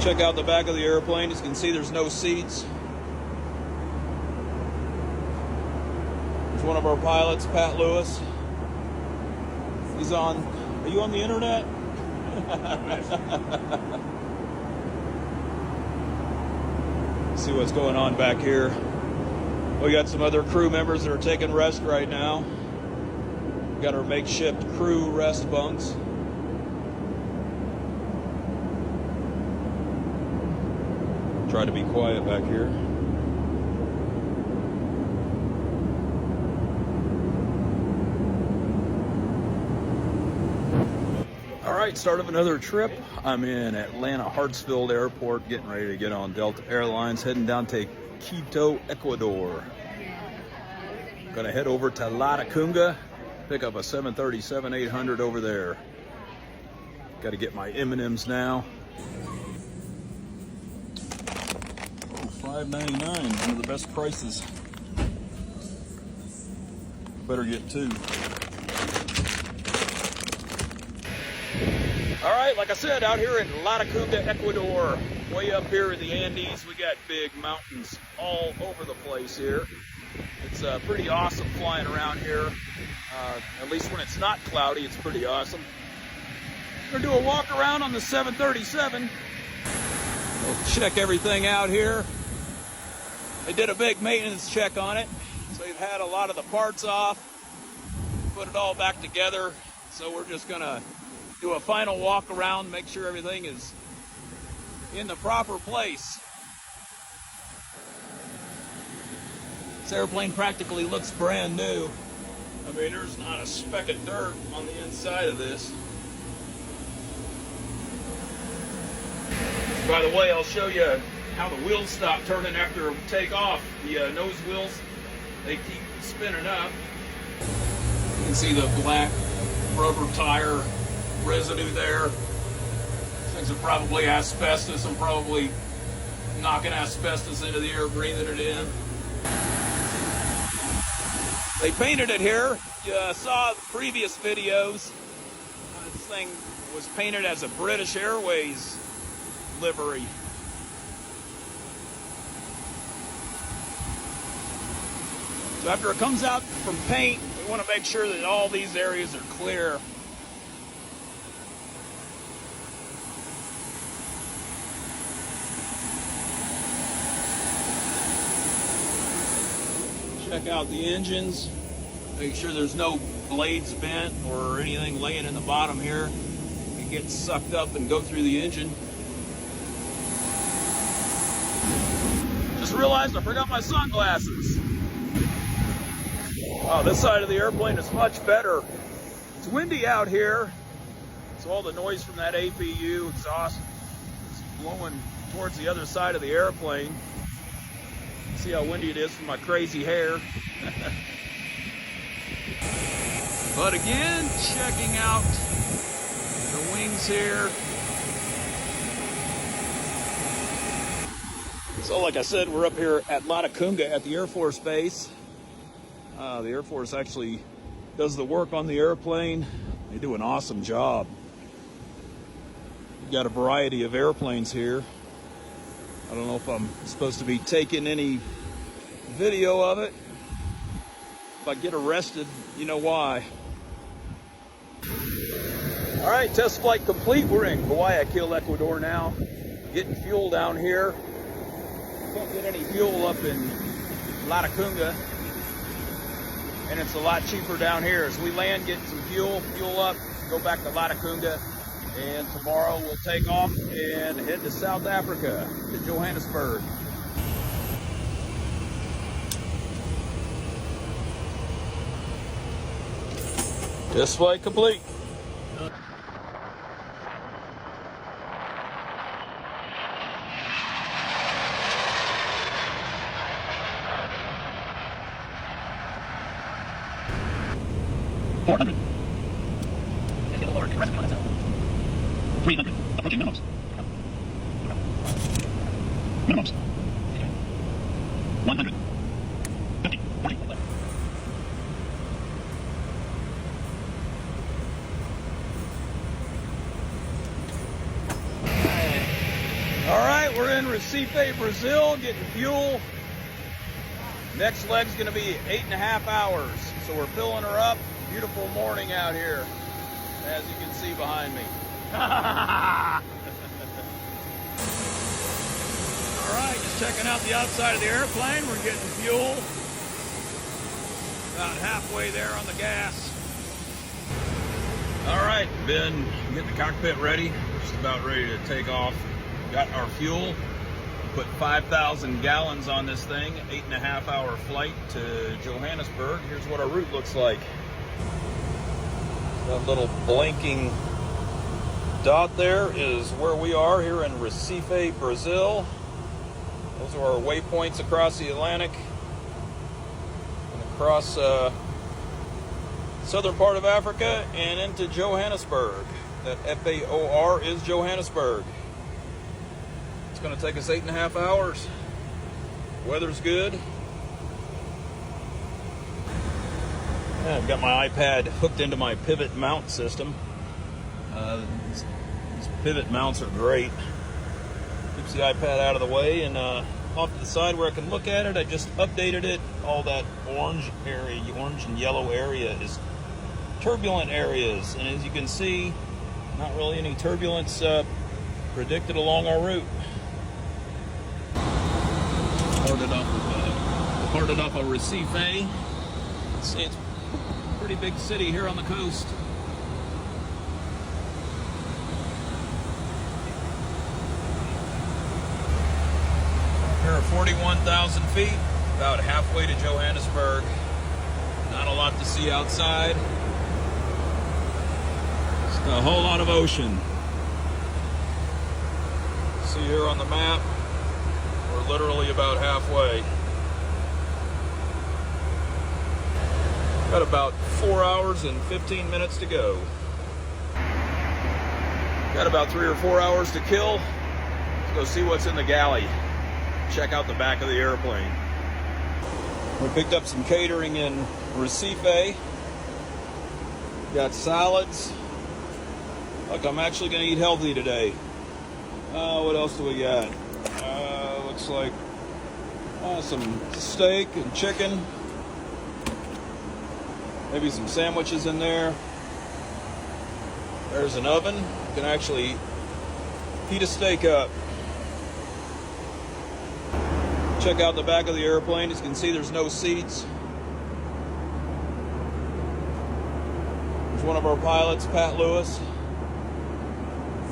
Check out the back of the airplane. As you can see, there's no seats. There's one of our pilots, Pat Lewis. He's on. Are you on the internet? See what's going on back here. We got some other crew members that are taking rest right now. We got our makeshift crew rest bunks. Try to be quiet back here. All right, start of another trip. I'm in Atlanta Hartsfield Airport, getting ready to get on Delta Airlines, heading down to Quito, Ecuador. Gonna head over to Latacunga, pick up a 737-800 over there. Got to get my M&Ms now. $5.99, one of the best prices. Better get two. All right, like I said, out here in Latacunga, Ecuador, way up here in the Andes, we got big mountains all over the place here. It's pretty awesome flying around here. At least when it's not cloudy, it's pretty awesome. We're gonna do a walk around on the 737. We'll check everything out here. They did a big maintenance check on it. So they've had a lot of the parts off, put it all back together. So we're just gonna do a final walk around, make sure everything is in the proper place. This airplane practically looks brand new. I mean, there's not a speck of dirt on the inside of this. By the way, I'll show you how the wheels stop turning after take off. The nose wheels, they keep spinning up. You can see the black rubber tire residue there. Things are probably asbestos. I'm probably knocking asbestos into the air, breathing it in. They painted it here. You saw the previous videos. This thing was painted as a British Airways livery. So after it comes out from paint, we want to make sure that all these areas are clear. Check out the engines. Make sure there's no blades bent or anything laying in the bottom here. It gets sucked up and go through the engine. Just realized I forgot my sunglasses. Wow, this side of the airplane is much better. It's windy out here, so all the noise from that APU exhaust is blowing towards the other side of the airplane. See how windy it is from my crazy hair. But again, checking out the wings here. So like I said, we're up here at Latacunga at the Air Force Base. The Air Force actually does the work on the airplane. They do an awesome job. We've got a variety of airplanes here. I don't know if I'm supposed to be taking any video of it. If I get arrested, you know why. All right, test flight complete. We're in Guayaquil, Ecuador now. Getting fuel down here. Can't get any fuel up in Latacunga. And it's a lot cheaper down here. As we land, get some fuel up, go back to Latacunga. And tomorrow we'll take off and head to South Africa, to Johannesburg. Test flight complete. Get a lower rest on itself. 300. Approaching minimums. Minimums. 100. 50. 40. All right, we're in Recife, Brazil, getting fuel. Next leg's gonna be 8.5 hours. So we're filling her up. Beautiful morning out here, as you can see behind me. All right, just checking out the outside of the airplane. We're getting fuel. About halfway there on the gas. All right, been getting the cockpit ready. Just about ready to take off. Got our fuel. Put 5,000 gallons on this thing. 8.5 hour flight to Johannesburg. Here's what our route looks like. That little blinking dot there is where we are here in Recife, Brazil. Those are our waypoints across the Atlantic and across southern part of Africa and into Johannesburg. That FAOR is Johannesburg. It's going to take us 8.5 hours. Weather's good. Yeah, I've got my iPad hooked into my pivot mount system. These pivot mounts are great. Keeps the iPad out of the way, and off to the side where I can look at it, I just updated it. All that orange area, orange and yellow area is turbulent areas, and as you can see, not really any turbulence predicted along our route. Parted off of Recife. It's a pretty big city here on the coast. Here are 41,000 feet, about halfway to Johannesburg. Not a lot to see outside. Just a whole lot of ocean. See here on the map, we're literally about halfway. Got about 4 hours and 15 minutes to go. Got about 3 or 4 hours to kill. Let's go see what's in the galley. Check out the back of the airplane. We picked up some catering in Recife. Got salads. Look, I'm actually going to eat healthy today. What else do we got? Looks like some steak and chicken. Maybe some sandwiches in there. There's an oven. You can actually heat a steak up. Check out the back of the airplane. As you can see, there's no seats. There's one of our pilots, Pat Lewis.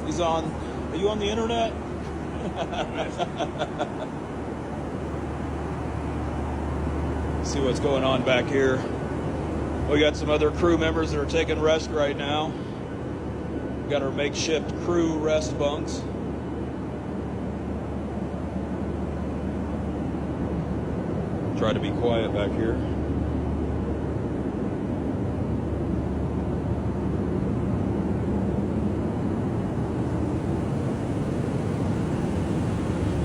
He's on. Are you on the internet? See what's going on back here. We got some other crew members that are taking rest right now. We got our makeshift crew rest bunks. Try to be quiet back here.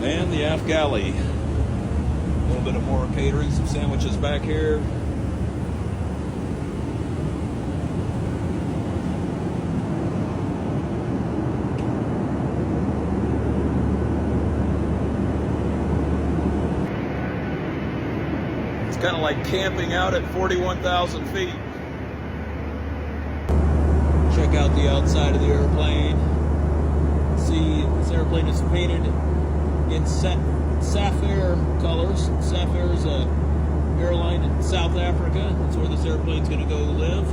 And the aft galley. A little bit of more catering, some sandwiches back here. Kind of like camping out at 41,000 feet. Check out the outside of the airplane. See, this airplane is painted in sapphire colors. Sapphire is a airline in South Africa. That's where this airplane's going to go live.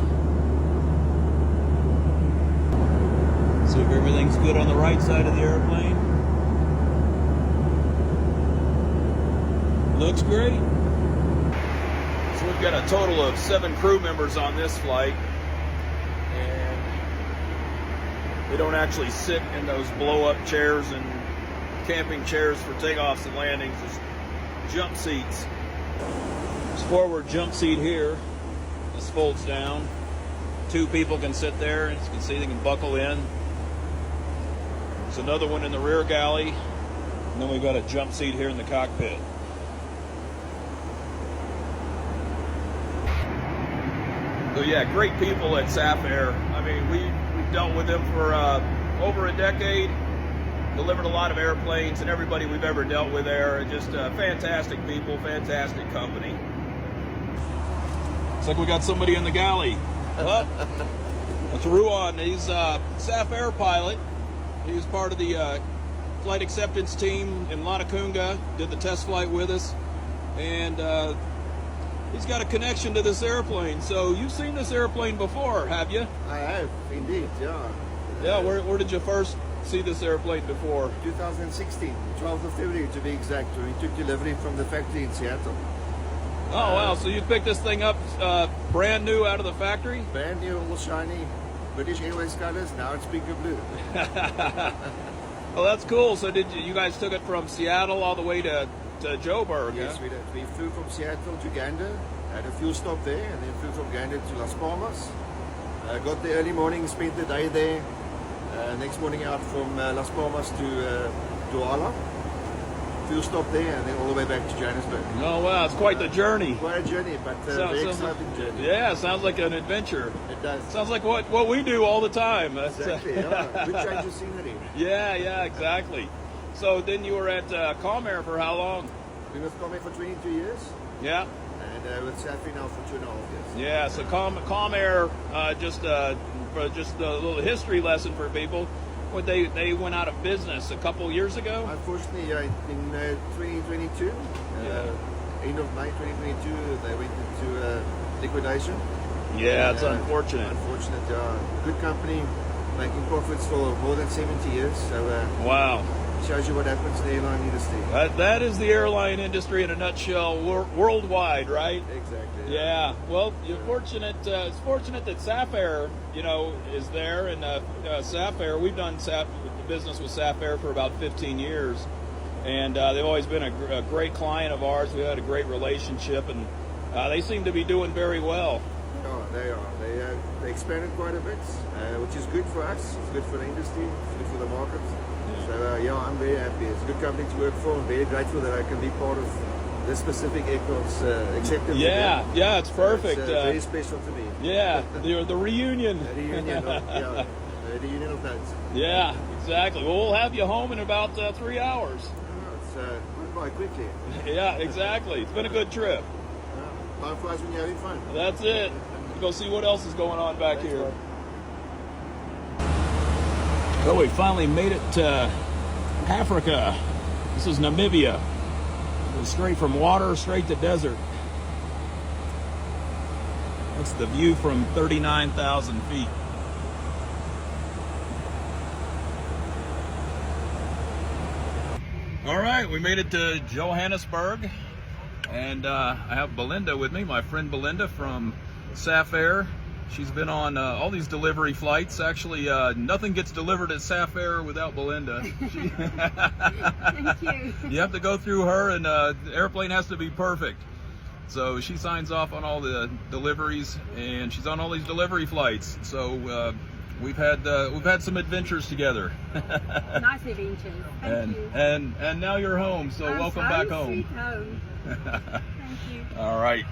See if everything's good on the right side of the airplane. Looks great. So we've got a total of 7 crew members on this flight, and they don't actually sit in those blow-up chairs and camping chairs for takeoffs and landings. There's jump seats. There's forward jump seat here. This folds down. 2 people can sit there, and as you can see, they can buckle in. There's another one in the rear galley, and then we've got a jump seat here in the cockpit. So yeah, great people at Sapphire. I mean, we've dealt with them for over a decade. delivered a lot of airplanes, and everybody we've ever dealt with there are just fantastic people, fantastic company. Looks like we got somebody in the galley. Oh, that's Ruan. He's a SAF Air pilot. He was part of the flight acceptance team in Latacunga, did the test flight with us, and he's got a connection to this airplane. So you've seen this airplane before, have you? I have, indeed, yeah. Yeah, where did you first see this airplane before? 2016, 12th of February to be exact. We took delivery from the factory in Seattle. Oh, wow, so you picked this thing up brand new out of the factory? Brand new, all shiny, British Airways colors, now it's pink and blue. Well, that's cool. So did you guys took it from Seattle all the way to Joburg? Yes, huh? we did. We flew from Seattle to Gander, had a fuel stop there, and then flew from Gander to Las Palmas. Got there early morning, spent the day there. Next morning out from Las Palmas to Douala. Fuel stop there, and then all the way back to Johannesburg. Oh, wow, it's quite the journey. Quite a journey, but very exciting journey. Yeah, sounds like an adventure. It does. Sounds like what we do all the time. Exactly, yeah. Good change of scenery. Yeah, exactly. So then you were at Comair for how long? We were with Comair for 22 years, Yeah. and with Safi now for 2.5 years. Yeah, so Comair, just a little history lesson for people. What they went out of business a couple years ago. Unfortunately, in 2022, end of May 2022, they went into liquidation. Yeah, it's unfortunate. Unfortunate, good company, making profits for more than 70 years. So Wow. shows you what happens in the airline industry. That is the airline industry in a nutshell, worldwide, right? Exactly. Yeah. Well, you're fortunate. It's fortunate that SAF Air, is there, and SAF Air. We've done business with SAF Air for about 15 years, and they've always been a great client of ours. We had a great relationship, and they seem to be doing very well. Oh, they are. They expanded quite a bit, which is good for us. It's good for the industry. It's good for the market. So I'm very happy. It's a good company to work for. I'm very grateful that I can be part of this specific aircraft's acceptance. Yeah, it's perfect. It's very special to me. Yeah, the reunion. The reunion of, the reunion of notes. Yeah, exactly. Well, we'll have you home in about 3 hours. It's went by quickly. Yeah, exactly. It's been a good trip. Time flies when you're having fun. That's it. Go see what else is going on back here. Bud. So we finally made it to Africa. This is Namibia. Straight from water, straight to desert. That's the view from 39,000 feet. All right, we made it to Johannesburg, and I have Belinda with me, my friend Belinda from SAF Air. She's been on all these delivery flights. Actually, nothing gets delivered at SAF Air without Belinda. Thank you. You have to go through her, and the airplane has to be perfect. So she signs off on all the deliveries, and she's on all these delivery flights. So we've had some adventures together. Nice adventures. Thank you. And now you're home. So welcome back home. Sweet home. Thank you. All right.